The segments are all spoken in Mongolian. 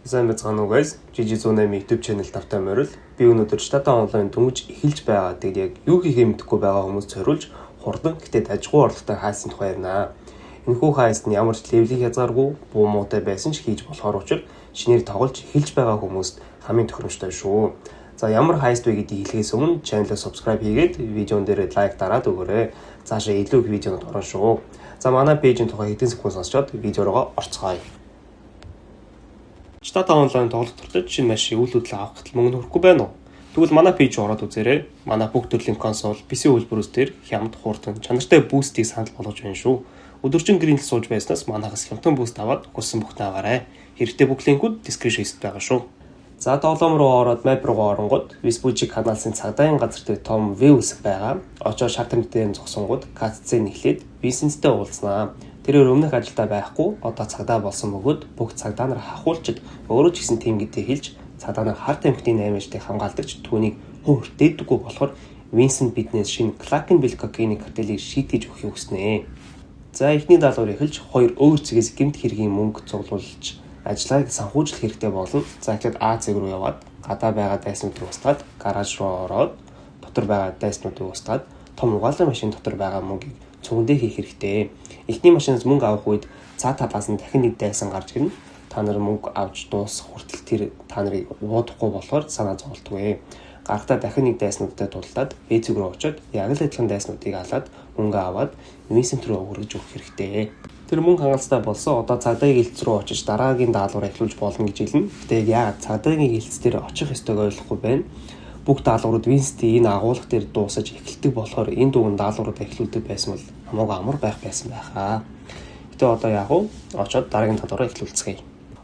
Сайн байцгаана уу guys. GG108 YouTube channel тавтай морил. Би өнөөдөр Stata Online дөнгөж эхэлж байгаа. Тэгээд яг юу хийхээ мэдэхгүй байгаа хүмүүс зориулж хурдан гэтээ дажгүй орлоготой хайсан тухай ярина. Энэхүү хайст нь ямар ч левелийг хязгааргүй буу муутай байсан ч хийж болохоор учир шинээр тоглож эхэлж байгаа хүмүүст хамгийн тохиромжтой шүү. За ямар хайст вэ гэдгийг хэлэхээс өмнө channel-ыг subscribe хийгээд видеон дээр лайк дараад өгөөрэй. Цаашаа илүү их видеонууд орно шүү. За манай пэйжийн тухай хэдэн секунд сонсчоод видео руу орцгоё. Stata Online тоглох турлаж шинэ машин үйл хөдлөл авах гэтэл мөнгө нөхөхгүй байна уу? Тэгвэл манай пэйж ороод үзээрэй. Манай бүх төрлийн консол, PC хөлбөрөөс дээр хямд хурдан чанартай бустыг санал болгож байна шүү. Өдөржин гэрийнэл сууж байснаас манайхаас хямдхан буст аваад гуйсан бүхтээ аваарай. Хэрэгтэй бүх линкүүд description-д байгаа шүү. За тоглоом руу ороод map руу оронгууд Vespucci каналын цагдаагийн газар дээр том V үсэг байгаа. Очоод шар тэмдэгтийн зогсонгууд cutscene эхлээд бизнестэй уулзнаа. Тэрээр өмнөх ажилдаа байхгүй одоо цагдаа болсон бөгөөд бүх цагдаа нар хахуулчид өөрөө ч гэсэн тим гэдээ хэлж цагдаа нар хар тамхитын наймаажтыг хамгаалдагч түүнийг хөөртэйдэггүй болохоор Vincent биднээс шинэ Clackenville кокаины картелийг шийтгэж өгөхийг хүснэ. За эхний даалгавар эхэлж хоёр өөр цэгээс гэмт хэргийн мөнгө цуглуулж ажлыг санхүүжлэх хэрэгтэй болно. За тэгэхэд А цэг рүү яваад гадаа байгаа дайснуудыг устгаад гараж руу ороод дотор байгаа дайснуудыг устгаад том угаалгын машин дотор байгаа мөнгийг цүгэндээ хийх хэрэгтэй. Эхний машинаас мөнгө авах үед цаа талаас нь дахин нэг дайсан гарч ирнэ. Та нар мөнгө авч дуусах хүртэл тэр та нарыг уудахгүй болохоор санаа зовлтгүй. Гарахтаа дахин нэг дайснуудтай дулаад бэзэг рүү очиод яг л адилхан дайснуудыг алаад мөнгө аваад Vincent рүү өргөж өгөх хэрэгтэй. Тэр мөнгө хангалттай болсон одоо цагдаагийн хэлц рүү очиж дараагийн даалгавраа эхлүүлж болно гэж хэлнэ. Тэгээд яагаад цагдаагийн хэлц дээр очих ёстойг ойлгохгүй байна. Бүх даалгаврууд Vincent-ийн энэ агуулга дээр дуусаж эхэлдэг болохоор энэ дүүн даалгаврууд эхлүүлдэг байсан бол хамаагүй амар байх байсан байхаа. Гэтэ одоо яг уу очоод дараагийн даалгавраа эхлүүлцгээе.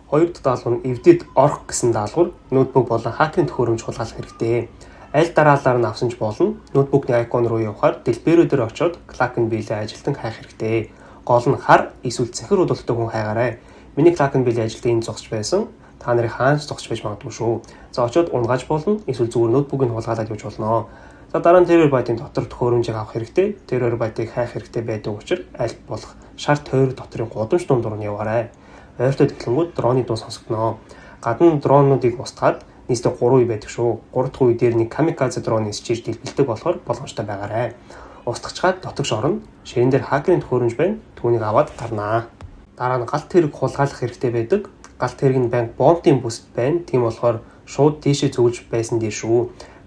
Хоёр дахь даалгавар нь эвдэд орох гэсэн даалгавар ноутбук болон хакерийн төхөөрөмж хулгайлах хэрэгтэй. Аль дараалалаар нь авсан ч болно. Ноутбукны icon руу явахаар дэлбэрүү дээр очоод Clackenville ажилтан хайх хэрэгтэй. Гол нь хар эсвэл цэнхэр удалтай хүн хайгаарай. Миний Clackenville ажилтан энэ зогсож байсан. Та нарыг хаанч зогсож байж магадгүй шүү. За очоод унгааж болно. Эсвэл зүгээр ноутбукийг хулгайлаад явж болно. За дараа нь Terror Byte-ийн дотор төхөөрөмжийг авах хэрэгтэй. Terror Byte-ыг хайх хэрэгтэй байдаг учраас аль болох шар тойрог дотрын гудамж дундуур нь яваарай. Ойртой технологиуд дроны дуу сонсогдно. Гадна дронуудыг устгаад нийтдээ 3 үе байдаг шүү. 3 дахь үе дээр нэг камикадзе дроны счиж дэлбэлдэг болохоор боломжтой байгаарай. Устгачгаад дотогш орно. Ширэн дээр хакерийн төхөөрөмж байна. Түүнийг аваад гарнаа. Дараа нь галт тэрэг хулгайлах хэрэгтэй байдаг. Галт тэрэг нь банк бомбын бүст байна. Тийм болохоор шууд тийшээ зөвлөж байсан дээр шүү.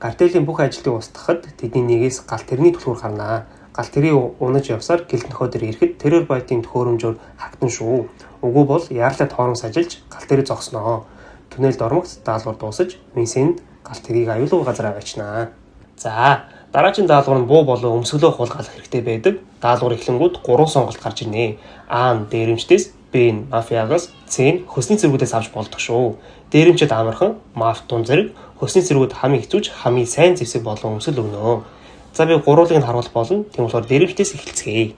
Картелийн бүх ажилтныг устгахад тэдний нэгээс галт тэрний түлхүүр гарнаа. Галт тэрийг унаж явсаар гэлт нөхөдөр ирэхэд Terror Byte-ийн төхөөрөмжөөр хактан шүү. Үгүй бол яарлаа тоороос ажиллаж галт тэрийг зогсноо. Түнэлд ормогц даалгавар дуусаж Vincent галт тэрийг аюулгүй газар аваачнаа. За дараагийн даалгавар нь буу болон өмсгөлөө хулгайлах хэрэгтэй байдаг. Даалгавар эхлэнгүүд 3 сонголт гарч ирнэ. А нь дээрэмчдээс, Б нь мафиагаас, С нь хөсний зэргүүдээс авч болдог шүү. Дээрэмчд амархан, маф тун зэрэг, хөсний зэргүүд хамгийн хэцүүч, хамгийн сайн зэвсэг болон өмсгөл өгнө. За би гурвуулыг нь харуулах болно. Тийм болохоор дээрэмчдээс эхэлцгээе.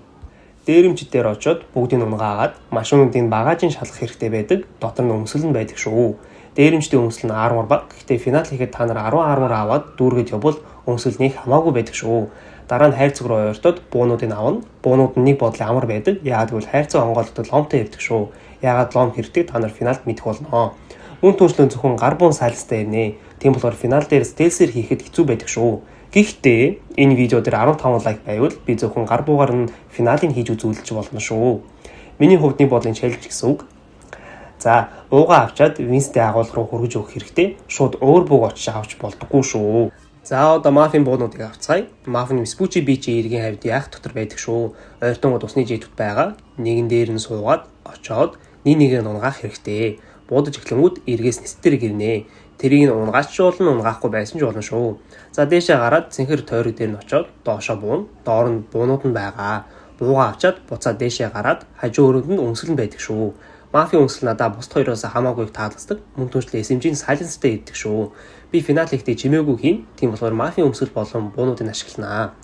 Дээрэмчд дээр очоод бүгдийг унгаагаад машинуудын багажийн шалгах хэрэгтэй байдаг. Дотор нь өмсгөл нь байдаг шүү. Дээрэмчдийн өмсгөл нь армор баг. Гэхдээ финал хийхэд та нар 10 армор аваад дүүргээд явбал өмсгөл нь хамаагүй байдаг шүү. Дараа нь хайрцаг руу ойртоод буунуудыг авна. Буунууд нь нэг бодлын амар байдаг. Яагаад гэвэл хайрцаг онгойлгодод ломтой явдаг шүү. Яагаад лом хэрэгтэй та нар финалд мэдэх болно. Мөн түншлэн зөвхөн гар буун сайлстай ирнэ. Тийм болохоор финал дээр стелсээр хийхэд хэцүү байдаг шүү. Гэхдээ энэ видео дээр 15 лайк байвал би зөвхөн гар буугаар нь финалыг хийж үзүүлж болно шүү. Миний хувьд нэг бодлын чалж гэсэн үг. За уугаа авчаад Vincent-ийн агуулга руу хөргөж өгөх хэрэгтэй. Шууд өөр бууг очиж авч болдоггүй шүү. За одоо мафийн буунуудыг авцгаая. Маф нь Vespucci бийчийн иргэн хавьд яах дотор байдаг шүү. Ойртонгод усны жийдүүд байгаа. Нэгэн дээр нь суугаад очоод нэгийг нь унгаах хэрэгтэй. Буудаж эхлэнгүүд эргээс нэстэр гэрнэ. Тэрийг нь унгаач болно, унгаахгүй байсан ч болно шүү. За дээшээ гараад цэнхэр тойрог дээр нь очоод доошоо буун. Доор нь буунууд нь байгаа. Буугаа авчаад буцаад дээшээ гараад хажуу өрөөнд нь өмсгөл нь байдаг шүү. Мафийн өмсгөл надаа бусд хоёроос хамаагүй их таалагддаг. Мөн түншлээ SMG-ийн silenceтэй иддэг шүү. Би финал хийхдээ чимээгүй хийн. Тийм болохоор мафийн өмсгөл болон буунуудыг ашигланаа.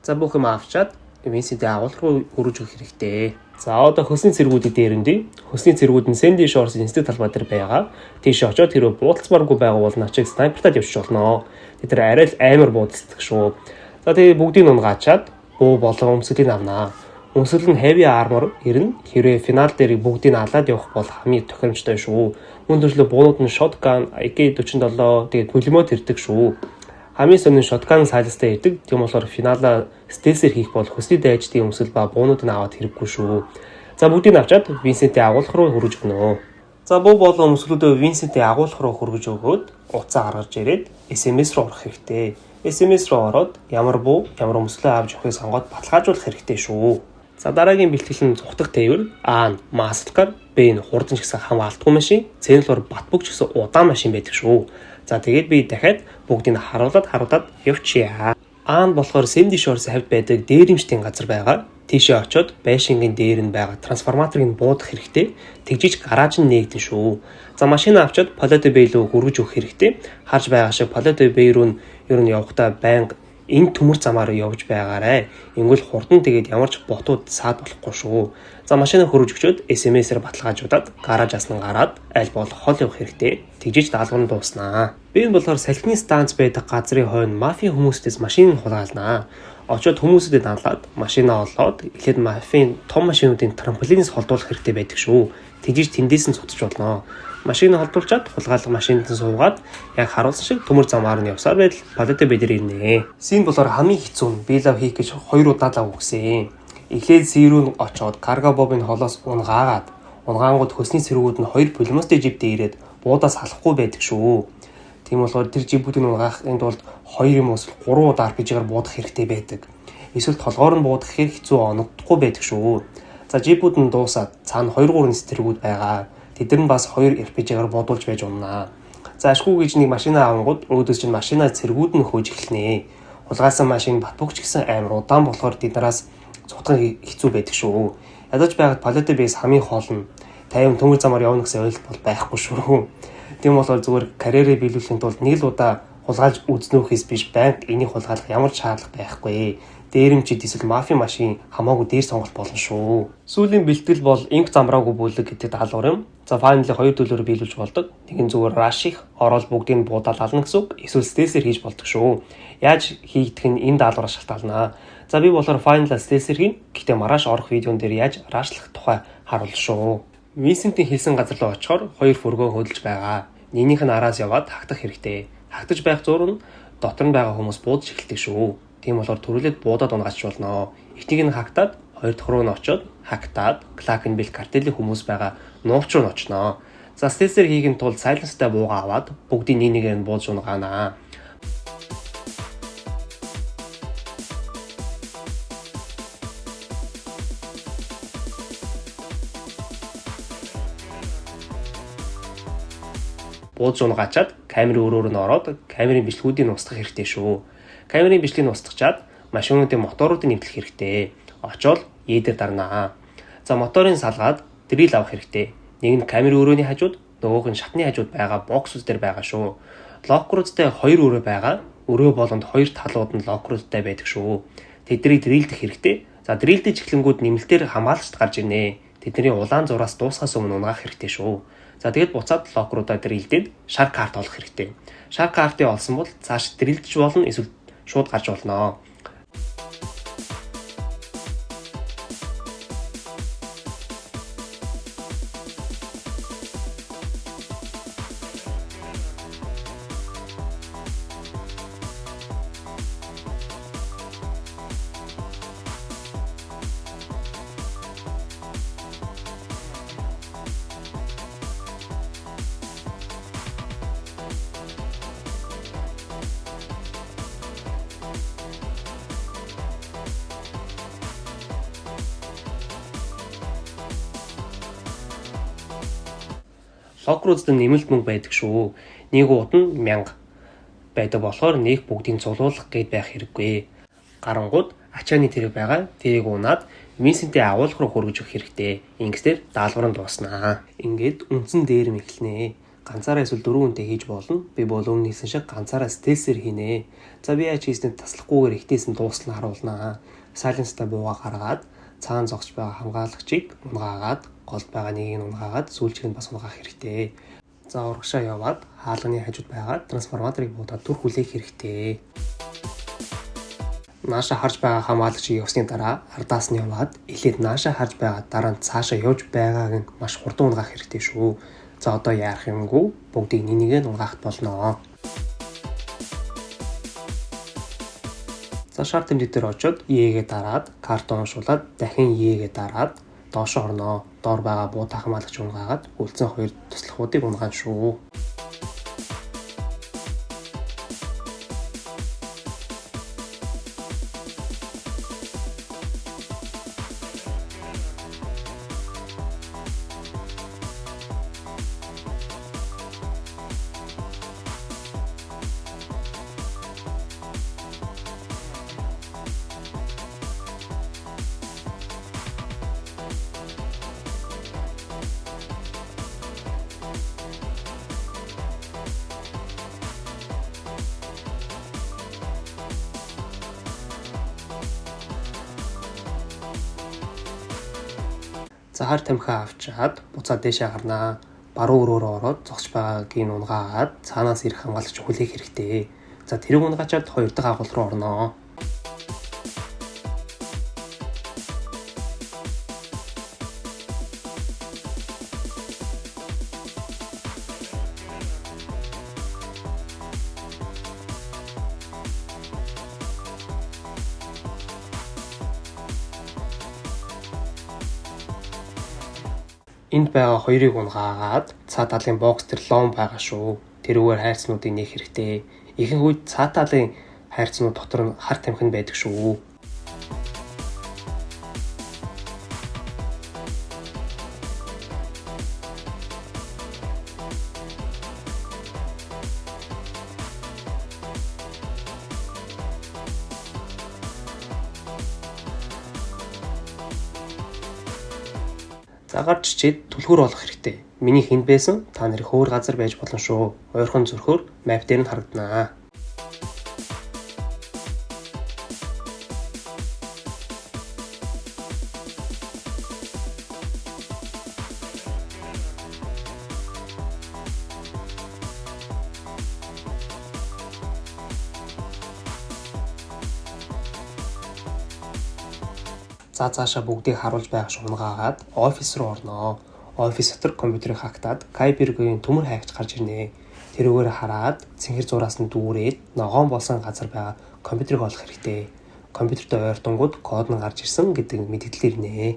За бүх юм авчаад Vincent-ийн агуулга руу өргөж өгөх хэрэгтэй. За одоо хөсний цэргүүдийг дээрэндээ. Хөсний цэргүүд нь Sandy Shores-ийн эсрэг талбай дээр байгаа. Тийш очоод тэрөө буудалцмааргүй байгаа бол начиг снайпертад явчих болно. Тэд нар арай л амар буудалцдаг шүү. За тэгээ бүгдийг унгаачаад буу болон өмсгөлийг авнаа. Өмсгөл нь heavy armor ирнэ. Хэрвээ финал дээр бүгдийг алаад явах бол хамгийн тохиромжтой шүү. Өндөрлөө буунууд нь shotgun, AK-47 тэгээд пулемет ирдэг шүү. Хамгийн сонин shotgun сайластай ирдэг. Тийм болохоор финалаа стелсээр хийх бол хөсний дайчдын өмсөл ба буунуудыг аваад хэрэггүй шүү. За бүгдийг авчаад Винсентийн агуулгах руу хөргөж өгнө. За буу болон өмсгөлүүдөө Винсентийн агуулгах руу хөргөж өгөөд утсаа гаргаж ирээд SMS руу орох хэрэгтэй. SMS руу ороод ямар буу, ямар өмсгөлөө авч явахыг сонгоод баталгаажуулах хэрэгтэй шүү. За дараагийн бэлтгэл нь цухтах тээвэр, А нь Mastercard, Б нь хурдан ч гэсэн хамгаалтгүй машин, С нь болохоор батбуг ч гэсэн удаан машин байдаг шүү. За тэгээд би дахиад бүгдийг харуулад явчихъя. А нь болохоор Sandy Shores хавьд байдаг дээрэмчтийн газар байгаа. Тийшээ очиод байшингийн дээр нь байгаа трансформаторыг буудах хэрэгтэй. Тэгжиж гараж нь нээгдэн шүү. За машин авчиад Palladium Bay руу хөргөж өгөх хэрэгтэй. Харж байгаа шиг Palladium Bay руу ер нь явахдаа байнга энэ төмөр замаар явж байгаарэ. Ингүүл хурдан тэгээд ямар ч ботууд саад болохгүй шүү. За машинаа хөргөж өгчөөд SMS-ээр баталгаажуулаад гаражаас нь гараад аль болох хол явах хэрэгтэй. Тэгжиж даалгавар нь дууснаа. Би энэ болохоор салхины станц байдаг газрын хойно мафийн хүмүүстээс машиныг хулгайлнаа. Очоод хүмүүсүүдэд даалаад машинаа олоод эхлээд мафийн том машинуудын трамплинээс холдуулах хэрэгтэй байдаг шүү. Тэгжиж тэндээс нь цуцж болно. Машинаа холдуулчаад хулгайлах машинд нь суугаад яг харуулсан шиг төмөр замаар нь явсаар байтал Palladium Bay дээр ирнэ. Син болохоор хамгийн хэцүү нь би лав хийх гэж 2 удаа лав өгсөн. Эхлээд C рүү очоод карго бобын холоос унгангууд хөсний сэргүүд нь 2 пулеметтэй живдээ ирээд буудаас халахгүй байдаг шүү. Тийм болохоор тэр живүүдийг унгаахын тулд 2 юм уус 3 удаа RPG-гаар буудах хэрэгтэй байдаг. Эсвэл толгоор нь буудах хэрэг хэцүү оногдохгүй байдаг шүү. За живүүд нь дуусаад цаана 2-3 сэргүүд байгаа. Тэд нар бас 2 RPG-гаар буудуулж байж унаа. За ашгүй гэж нэг машинаа авангууд өөдөөс чинь машинаа цэргүүд нь хөөж эхэлнэ. Хулгайсан машин батбугч гэсэн амар удаан болохоор тэднээс цутгах хэцүү байдаг шүү. Ядаж байгаад Palladium Bay-с хамгийн хоол нь 50 төмөр замаар явна гэсэн ойлголт бол байхгүй шүү. Тийм болохоор зүгээр карьерээ биелүүлэхийн тулд нэг л удаа хулгайлж үзнөхөөс биш байнга энийг хулгайлах ямар ч шаардлага байхгүй. Дээрэмчид эсвэл мафийн машин хамаагүй дээр сонголт болно шүү. Сүүлийн бэлтгэл бол инк замраагүй бүлэг гэдэг даалгавар юм. За файлыг 2 төлөөр биелүүлж болдог. Тэгин зүгээр rush их ороод бүгдийг нь буудаал ална гэсэн үг. Эсвэл stealth-ээр хийж болдог шүү. Яаж хийгдэх нь энэ даалгавраас шалтгаална. За би болохоор файлаа stealth-ээр хийн. Гэхдээ маргааш орох видеон дээр яаж rushlах тухай харуулна шүү. Винсентийн хэлсэн газар руу очихоор 2 фургон хөдөлж байгаа. Нэгнийх нь араас яваад хагдах хэрэгтэй. Хагдаж байх зуур нь дотор нь байгаа хүмүүс буудаж эхэлдэг шүү. Тийм болохоор төрүүлээд буудаад унгаач болно. Эхнийг нь хагдаад 2 дахь руу нь очиод хагдаад Clackenbill картелийн хүмүүс байгаа нууц руу нь очноо. За stealth-ээр хийхин тулд silence-тай буугаа аваад бүгдийг нэг нэгээр нь буудаж унгаанаа. Буудаж унгаачаад камерын өрөөр нь ороод камерын бичлэгүүдийг устгах хэрэгтэй шүү. Камерын бичлэгийг устгачаад машинуудын моторуудыг нэмэлт хэрэгтэй. Очоод дээр дарнаа. За моторын салгаад дрил авах хэрэгтэй. Нэг нь камерын өрөөний хажууд, нөгөөх нь шатны хажууд байгаа боксууд дээр байгаа шүү. Локруудтай 2 өрөө байгаа. Өрөө болонд 2 талууд нь локруудтай байдаг шүү. Тэднийг дрилдэх хэрэгтэй. За дрилдэж эхлэнгүүд нэмэлтээр хамгаалагчд гарч ирнэ. Тэдний улаан зураас дуусахаас өмнө унгаах хэрэгтэй шүү. За тэгээд буцаад локруудаа дрилдээд шар карт олох хэрэгтэй. Шар картыг олсон бол цааш дрилдэж болно эсвэл шууд гарч болно. Локруудад нэмэлт мөнгө байдаг шүү. Нэг ууд нь 1000 байдаг болохоор нэг бүгдийг цуглуулах гээд байх хэрэггүй. Гарангууд ачааны тэрэг байгаа. Тэрийг унаад Винсентийн агуулга руу хөргөж өгөх хэрэгтэй. Ингэснээр даалгавар нь дууснаа. Ингээд үндсэн дээрэм эхэлнэ. Ганцаараа эсвэл 4 хүнтэй хийж болно. Би бол өмнө хийсэн шиг ганцаараа stealth-ээр хийнэ. За би яаж хийснээр таслахгүйгээр ихтээс нь дуусна харуулнаа. Silence-тай буугаа гаргаад цаана зогсож байгаа хамгаалагчийг унгаагаад голд байгаа нэгийг нь унгаагаад сүүлчийг нь бас унгаах хэрэгтэй. За урагшаа яваад хаалганы хажууд байгаа трансформаторыг буудаад түр хүлээх хэрэгтэй. Нааша харж байгаа хамгаалагчийг явсны дараа ардаас нь яваад эхлээд нааша харж байгаа дараа нь цаашаа явж байгааг нь маш хурдан унгаах хэрэгтэй шүү. За одоо яарах юмгүй бүгдийг нэгээ нугаахт болно. За шар тэмдэг дээр очоод E-гээ дараад картаа уншуулад дахин E-гээ дараад доош орноо. Доор байгаа буута хамгаалагч унгаагаад үлдсэн хоёр туслахуудыг унгаана шүү. За хар тамхиа авчаад буцаад дээшээ гарнаа. Баруун өрөөрөө ороод зогсож байгаагийн унгаагаад цаанаас ирэх хамгаалагч хүлээх хэрэгтэй. За тэрийг унгаачаад хоёр дахь агуул руу орноо. Энд байгаа хоёрыг унгаагаад цаа талын бокс төр лом байгаа шүү. Тэрүүгээр хайрцнуудыг нээх хэрэгтэй. Ихэнх үед цаа талын хайрцнууд дотор нь хар тамхи байдаг шүү. За гарч чичээд түлхүүр олох хэрэгтэй. Миний хэнд байсан та нарын хөөр газар байж болно шүү. Ойрхон зөрхөөр map дээр нь харагданаа. За цаашаа бүгдийг харуулж байх шунгаагаад офис руу орноо. Офис дотор компьютерыг хактаад Kuiper-гийн төмөр хайгч гарч ирнэ. Тэрүүгээр хараад цэнхэр зураас нь дүүрээд ногоон болсон газар байгаа компьютерыг олох хэрэгтэй. Компьютерт ойртонгууд код нь гарч ирсэн гэдэг мэдээлэл ирнэ.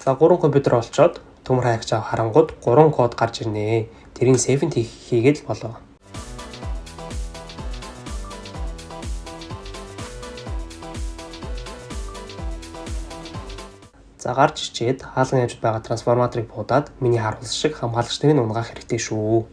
За 3 компьютер олцоод төмөр хайгч авах харангууд 3 код гарч ирнэ. Тэрийг сейвэнд хийгээд болоо. За гарч ичээд хаалган явж байгаа трансформаторыг буудаад миний харуулсан шиг хамгаалагчдыг нь унгаах хэрэгтэй шүү.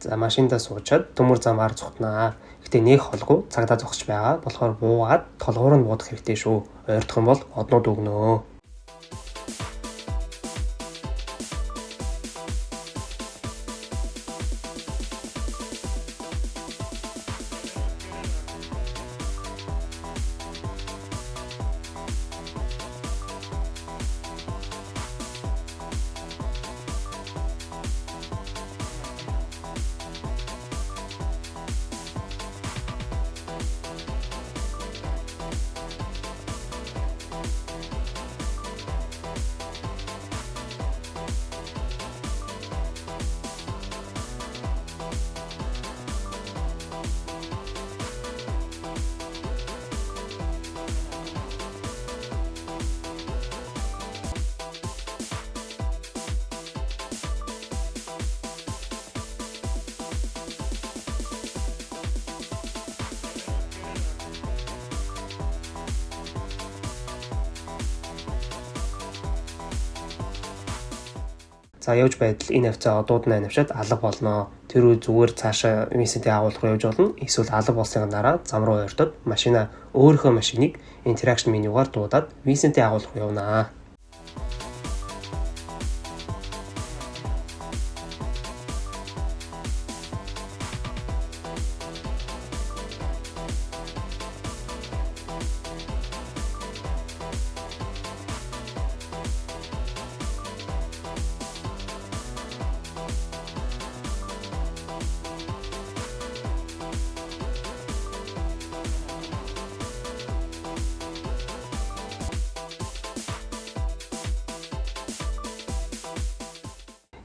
За машиндаа суучаад төмөр замаар зүхтнаа. Гэтэ нэг холгүй цагдаа зогсож байгаа болохоор буугаад толгуур нь буудах хэрэгтэй шүү. Ойртох юм бол однууд өгнөө. За явж байтал энэ хавцаа одууд нь авчаад алга болно. Тэр үе зүгээр цаашаа Vincent-ийн агуулга руу явж болно. Эсвэл алга болсны дараа зам руу ойртоод машина өөрийнхөө машиныг interaction менюгаар дуудаад Vincent-ийн агуулга руу явнаа.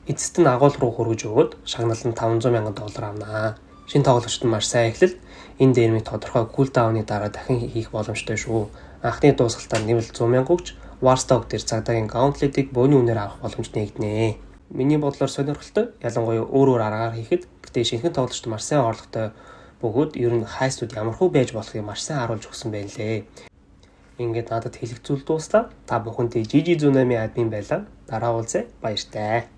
Эцэст нь агуулга руу хүргэж өгөөд шагналт нь $500,000 авнаа. Шинэ тоглогчид нь маш сайн эхлэл. Энэ дээрмийг тодорхой кулдаунны дараа дахин хийх боломжтой шүү. Анхны дуусгалтаар нэмэлт 100,000 өгч Warstock дээр цагдаагийн Gauntlet-ийг бөөний үнээр авах боломж нэгднэ. Миний бодлоор сонирхолтой, ялангуяа өөр аргаар хийхэд гэтээ шинэхэн тоглогчид маш сайн орлоготой бөгөөд ер нь хайстууд ямархуу байж болохыг маш сайн харуулж өгсөн байна лээ. Ингээд надад хэлэх зүйл дууслаа. Та бүхэнд GG Tsunami админ байлаа. Дараа уулзъя. Баяртай.